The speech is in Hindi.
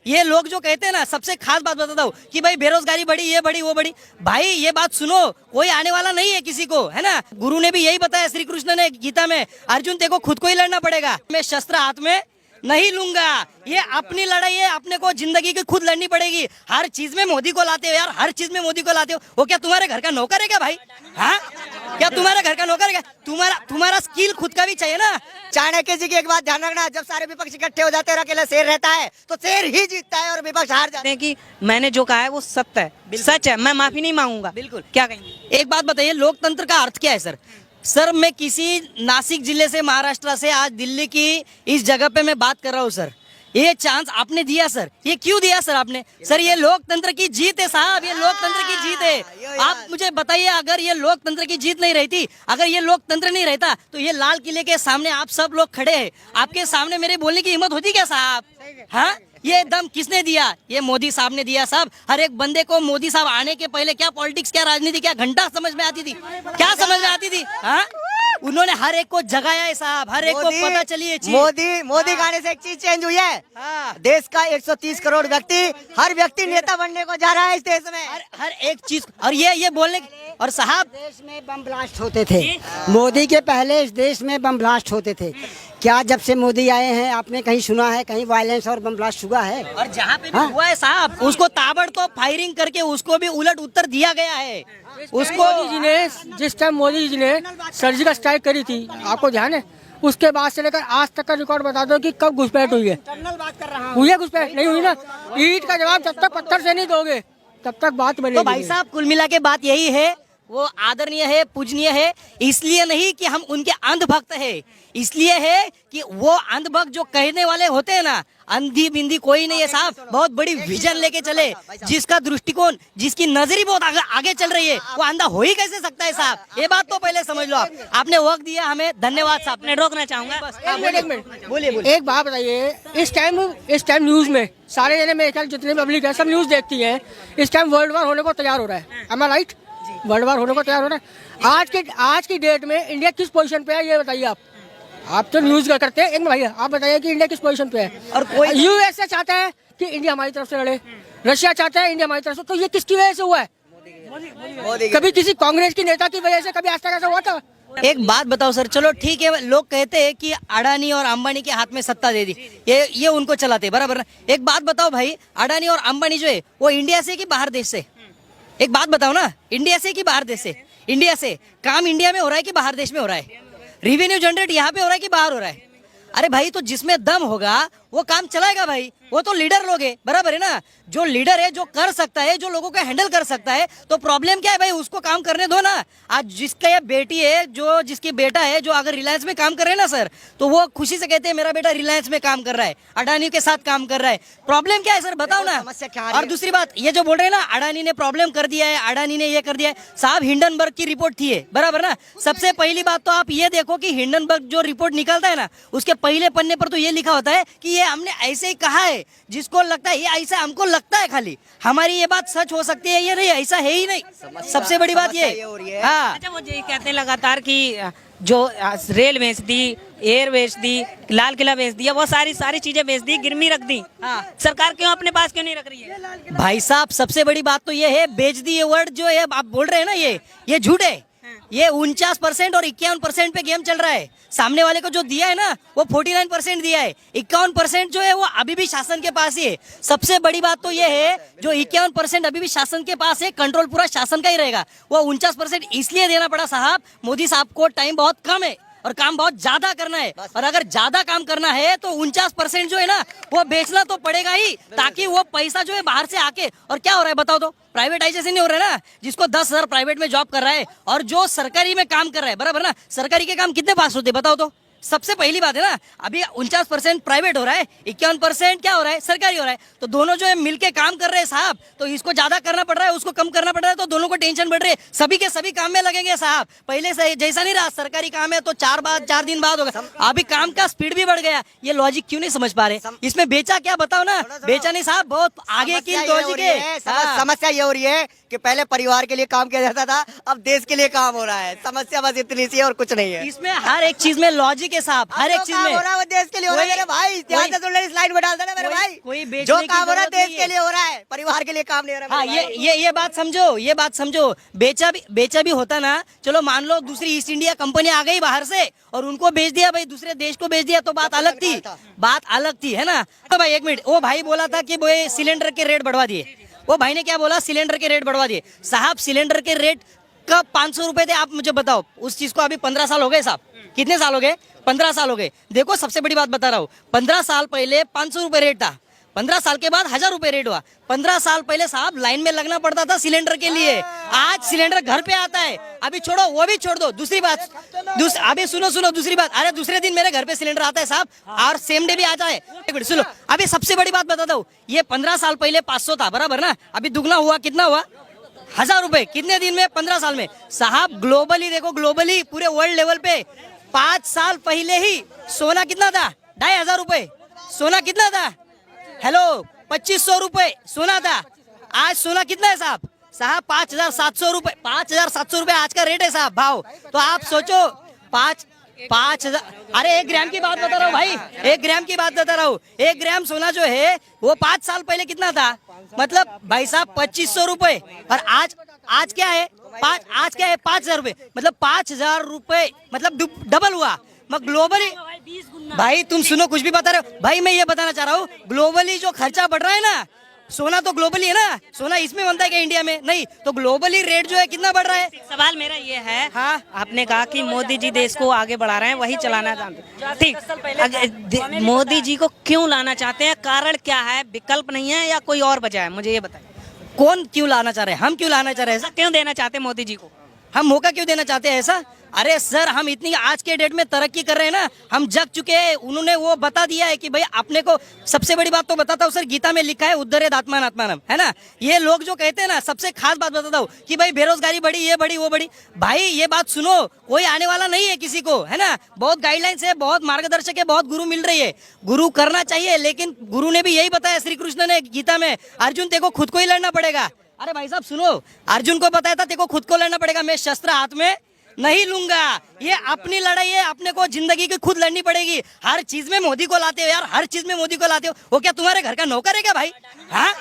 ये लोग जो कहते हैं ना, सबसे खास बात बताता हूँ कि भाई बेरोजगारी बढ़ी, ये बढ़ी, वो बढ़ी। भाई ये बात सुनो, कोई आने वाला नहीं है किसी को, है ना। गुरु ने भी यही बताया, श्री कृष्ण ने गीता में, अर्जुन तेको खुद को ही लड़ना पड़ेगा, मैं शस्त्र हाथ में नहीं लूंगा। ये अपनी लड़ाई है, अपने को जिंदगी की खुद लड़नी पड़ेगी। हर चीज में मोदी को लाते हो यार, हर चीज में मोदी को लाते हो। वो क्या तुम्हारे घर का नौकर है क्या भाई? हाँ, क्या तुम्हारे घर का नौकर है क्या? तुम्हारा स्किल खुद का भी चाहिए ना। चाणक्य जी की एक बात ध्यान रखना, जब सारे विपक्ष इकट्ठे हो जाते हैं और अकेला शेर रहता है तो शेर ही जीतता है और विपक्ष हार जाते हैं। कि मैंने जो कहा है वो सत्य है, सच है, मैं माफी नहीं मांगूंगा। बिल्कुल। क्या कहेंगे? एक बात बताइए, लोकतंत्र का अर्थ क्या है सर? सर मैं किसी नासिक जिले से, महाराष्ट्र से आज दिल्ली की इस जगह पे मैं बात कर रहा हूँ सर। ये चांस आपने दिया सर, ये क्यों दिया सर आपने? सर ये लोकतंत्र की जीत है साहब, ये लोकतंत्र की जीत है। आप मुझे बताइए, अगर ये लोकतंत्र की जीत नहीं रहती, अगर ये लोकतंत्र नहीं रहता, तो ये लाल किले के सामने आप सब लोग खड़े हैं, आपके सामने मेरे बोलने की हिम्मत होती क्या साहब? हाँ, ये दम किसने दिया? ये मोदी साहब ने दिया साहब। हर एक बंदे को मोदी साहब आने के पहले क्या पॉलिटिक्स, क्या राजनीति, क्या घंटा समझ में आती थी, क्या समझ में आती थी? हाँ, उन्होंने हर एक को जगाया है साहब, हर एक को पता चली है चीज। मोदी गाने से एक चीज चेंज हुई है। हाँ। देश का 130 करोड़ व्यक्ति, हर व्यक्ति नेता बनने को जा रहा है इस देश में। हर एक चीज, और ये बोलने, और साहब देश में बम ब्लास्ट होते थे, मोदी के पहले इस देश में बम ब्लास्ट होते थे। क्या जब से मोदी आए हैं आपने कहीं सुना है कहीं वायलेंस और बम ब्लास्ट हुआ है? और जहाँ पे भी हुआ है साहब, उसको ताबड़तोड़ फायरिंग करके उसको भी उलट उत्तर दिया गया है। उसको मोदी जी ने, जिस टाइम मोदी जी ने सर्जिकल स्ट्राइक करी थी, आपको ध्यान है, उसके बाद से लेकर आज तक का रिकॉर्ड बता दो कि कब घुसपैठ हुई है। हुई है घुसपैठ? नहीं हुई ना। ईंट का जवाब जब तक पत्थर से नहीं दोगे तब तक बात बनेगी। तो भाई साहब कुल मिला के बात यही है, वो आदरणीय है, पूजनीय है, इसलिए नहीं कि हम उनके अंधभक्त है, इसलिए है कि वो अंधभक्त जो कहने वाले होते हैं ना, अंधी बिंदी कोई नहीं है साहब, बहुत बड़ी विजन लेके चले, जिसका दृष्टिकोण, जिसकी नजरी बहुत आगे चल रही है, वो अंधा हो ही कैसे सकता है साहब? ये बात तो पहले समझ लो आप। आपने वक्त दिया हमें, धन्यवाद साहब। मैं रोकना चाहूंगा। एक मिनट बोलिए। एक बात बताइए, इस टाइम न्यूज में सारे जने, मेरे ख्याल जितने पब्लिक है सब न्यूज देखती है, इस टाइम वर्ल्ड वार होने को तैयार हो रहा है। एम आई राइट? वर्ल्ड वार होने को तैयार हो रहा है। आज की डेट में इंडिया किस पोजीशन पे है ये बताइए आप तो न्यूज करते हैं। एक भैया आप बताइए कि इंडिया किस पोजीशन पे है? और कोई यूएसए चाहता है कि इंडिया हमारी तरफ से लड़े, रशिया चाहता है इंडिया हमारी तरफ से, तो ये किसकी वजह से हुआ है? कभी किसी कांग्रेस की नेता की वजह से कभी आज तक ऐसा हुआ था? एक बात बताओ सर, चलो ठीक है, लोग कहते हैं कि अडानी और अंबानी के हाथ में सत्ता दे दी, ये उनको चलाते, बराबर ना? एक बात बताओ भाई, अडानी और अंबानी जो है वो इंडिया से कि बाहर देश से? एक बात बताओ ना, इंडिया से कि बाहर देश से? इंडिया से। काम इंडिया में हो रहा है कि बाहर देश में हो रहा है? रेवेन्यू जनरेट यहाँ पे हो रहा है कि बाहर हो रहा है? अरे भाई, तो जिसमें दम होगा वो काम चलाएगा भाई, वो तो लीडर लोग है, बराबर है ना? जो लीडर है, जो कर सकता है, जो लोगों को हैंडल कर सकता है, तो प्रॉब्लम क्या है भाई? उसको काम करने दो ना। आज जिसका ये बेटी है, जो जिसकी बेटा है, जो अगर रिलायंस में काम कर रहे हैं ना सर, तो वो खुशी से कहते हैं मेरा बेटा रिलायंस में काम कर रहा है, अडानी के साथ काम कर रहा है। प्रॉब्लम क्या है सर, बताओ ना। और दूसरी बात, ये जो बोल रहे हैं ना अडानी ने प्रॉब्लम कर दिया है, अडानी ने ये कर दिया है, साहब हिंडनबर्ग की रिपोर्ट थी है, बराबर ना? सबसे पहली बात तो आप ये देखो कि हिंडनबर्ग जो रिपोर्ट निकलता है ना, उसके पहले पन्ने पर तो ये लिखा होता है कि ये हमने ऐसे ही कहा है, जिसको लगता है ये ऐसा हमको लगता है, खाली हमारी ये बात सच हो सकती है, ये नहीं, ऐसा है ही नहीं। सबसे बड़ी बात ये। हाँ, अच्छा, वो यही कहते हैं लगातार कि जो रेल बेच दी, एयर बेच दी, लाल किला बेच दिया, वो सारी चीजें बेच दी, गिरवी रख दी। हाँ, सरकार क्यों अपने पास क्यों नहीं रख रही है? भाई साहब सबसे बड़ी बात तो ये है, बेच दी ये वर्ड जो है आप बोल रहे हैं ना, ये झूठ है। ये 49% और 51% पे गेम चल रहा है। सामने वाले को जो दिया है ना, वो 49% दिया है, 51% जो है वो अभी भी शासन के पास ही है। सबसे बड़ी बात तो ये है, जो 51% अभी भी शासन के पास है, कंट्रोल पूरा शासन का ही रहेगा। वो 49% इसलिए देना पड़ा साहब, मोदी साहब को टाइम बहुत कम है और काम बहुत ज्यादा करना है, और अगर ज्यादा काम करना है तो 49% जो है ना वो बेचना तो पड़ेगा ही, ताकि वो पैसा जो है बाहर से आके। और क्या हो रहा है बताओ तो? प्राइवेटाइजेशन नहीं हो रहा है ना, जिसको 10,000 प्राइवेट में जॉब कर रहा है और जो सरकारी में काम कर रहा है, बराबर ना? सरकारी के काम कितने पास होते बताओ तो? सबसे पहली बात है ना, अभी 49% प्राइवेट हो रहा है, 51% क्या हो रहा है? सरकारी हो रहा है। तो दोनों जो है मिलके काम कर रहे हैं साहब, तो इसको ज्यादा करना पड़ रहा है, उसको कम करना पड़ रहा है, तो दोनों को टेंशन बढ़ रही है। सभी के सभी काम में लगेंगे साहब। पहले से जैसा नहीं रहा, सरकारी काम है तो 4 दिन बाद होगा, अभी काम का स्पीड भी बढ़ गया। ये लॉजिक क्यों नहीं समझ पा रहे? इसमें बेचा क्या बताओ ना? बेचा नहीं साहब, बहुत आगे की लॉजिक है। समस्या ये हो रही है कि पहले परिवार के लिए काम किया जाता था, अब देश के लिए काम हो रहा है। समस्या बस इतनी सी है और कुछ नहीं है। इसमें हर एक चीज में लॉजिक है साहब, हर एक चीज में हो रहा है वो देश के लिए हो रहा है कोई- मेरे भाई। ध्यान से सुन ले, स्लाइड में डाल देना मेरे कोई- भाई। कोई बेचने जो की काम हो रहा है जरूरत नहीं देश के लिए हो रहा है, परिवार के लिए काम नहीं हो रहा हाँ, मेरे भाई। ये बात समझो, ये बात समझो। बेचा भी होता ना, चलो मान लो दूसरी ईस्ट इंडिया कंपनी आ गई बाहर से और उनको बेच दिया भाई, दूसरे देश को बेच दिया तो बात अलग थी, बात अलग थी, है ना। तो भाई एक मिनट, वो भाई बोला था कि भाई सिलेंडर के रेट बढ़वा दिए। वो भाई ने क्या बोला, सिलेंडर के रेट बढ़वा दिए। साहब सिलेंडर के रेट कब 500 रुपए थे आप मुझे बताओ। उस चीज को अभी 15 साल हो गए साहब। कितने साल हो गए? 15 साल हो गए। देखो सबसे बड़ी बात बता रहा हूँ, 15 साल पहले 500 रुपए रेट था, 15 साल के बाद 1000 रुपए रेट हुआ। 15 साल पहले साहब लाइन में लगना पड़ता था सिलेंडर के लिए, आज सिलेंडर घर पे आता है। अभी छोड़ो, वो भी छोड़ दो। दूसरी बात, अभी सुनो दूसरी बात, अरे दूसरे दिन मेरे घर पे सिलेंडर आता है साहब, और सेम डे भी आता है। एक मिनट सुनो, अभी सबसे बड़ी बात बताता हूँ, ये 15 साल पहले 500 था, बराबर ना, अभी दुगना हुआ, कितना हुआ? 1000 रुपए। कितने दिन में? 15 साल में। साहब ग्लोबली देखो, ग्लोबली पूरे वर्ल्ड लेवल पे 5 साल पहले ही सोना कितना था? 2500 रुपए। सोना कितना था? हेलो, 2500 रुपए सोना था। आज सोना कितना है साहब? 5700 रुपए। 5700 रुपए आज का रेट है साहब, भाव। तो आप सोचो 5,000। अरे 1 ग्राम की बात बता रहा हूँ भाई, 1 ग्राम की बात बता रहा हूँ। 1 ग्राम सोना जो है वो 5 साल पहले कितना था? मतलब भाई साहब 2500 रुपए। और आज क्या है? आज क्या है? 5000 रुपए। मतलब 5000 रुपए, मतलब डबल हुआ। मैं ग्लोबली, भाई तुम सुनो, कुछ भी बता रहे हो भाई। मैं ये बताना चाह रहा हूँ, ग्लोबली जो खर्चा बढ़ रहा है ना, सोना तो ग्लोबली है ना, सोना इसमें बनता है क्या इंडिया में? नहीं, तो ग्लोबली रेट जो है कितना बढ़ रहा है? सवाल मेरा ये है, हाँ? आपने कहा कि मोदी जी देश को आगे बढ़ा रहे हैं, वही चलाना चाहते हैं, ठीक। मोदी जी को क्यों लाना चाहते हैं? कारण क्या है? विकल्प नहीं है या कोई और वजह है? मुझे ये बताइए। कौन क्यों लाना चाह रहे हैं? हम क्यों लाना चाह रहे हैं? ऐसा क्यों देना चाहते हैं मोदी जी को? हम मौका क्यों देना चाहते हैं ऐसा? अरे सर, हम इतनी आज के डेट में तरक्की कर रहे हैं ना, हम जग चुके हैं। उन्होंने वो बता दिया है कि भाई अपने को, सबसे बड़ी बात तो बताता हूँ सर, गीता में लिखा है उद्धरेद आत्मान आत्मानम, है ना। ये लोग जो कहते हैं ना, सबसे खास बात बताता हूँ कि भाई बेरोजगारी बढ़ी, ये बढ़ी, वो बढ़ी। भाई ये बात सुनो, कोई आने वाला नहीं है किसी को, है ना। बहुत गाइडलाइंस है, बहुत मार्गदर्शक है, बहुत गुरु मिल रही है। गुरु करना चाहिए, लेकिन गुरु ने भी यही बताया, श्री कृष्ण ने गीता में, अर्जुन तेको खुद को ही लड़ना पड़ेगा। अरे भाई साहब सुनो, अर्जुन को बताया था तेको खुद को लड़ना पड़ेगा, मैं शस्त्र हाथ में नहीं लूंगा। ये अपनी लड़ाई है, अपने को जिंदगी की खुद लड़नी पड़ेगी। हर चीज में मोदी को लाते हो यार, हर चीज में मोदी को लाते हो। वो क्या तुम्हारे घर का नौकर है क्या भाई? हाँ,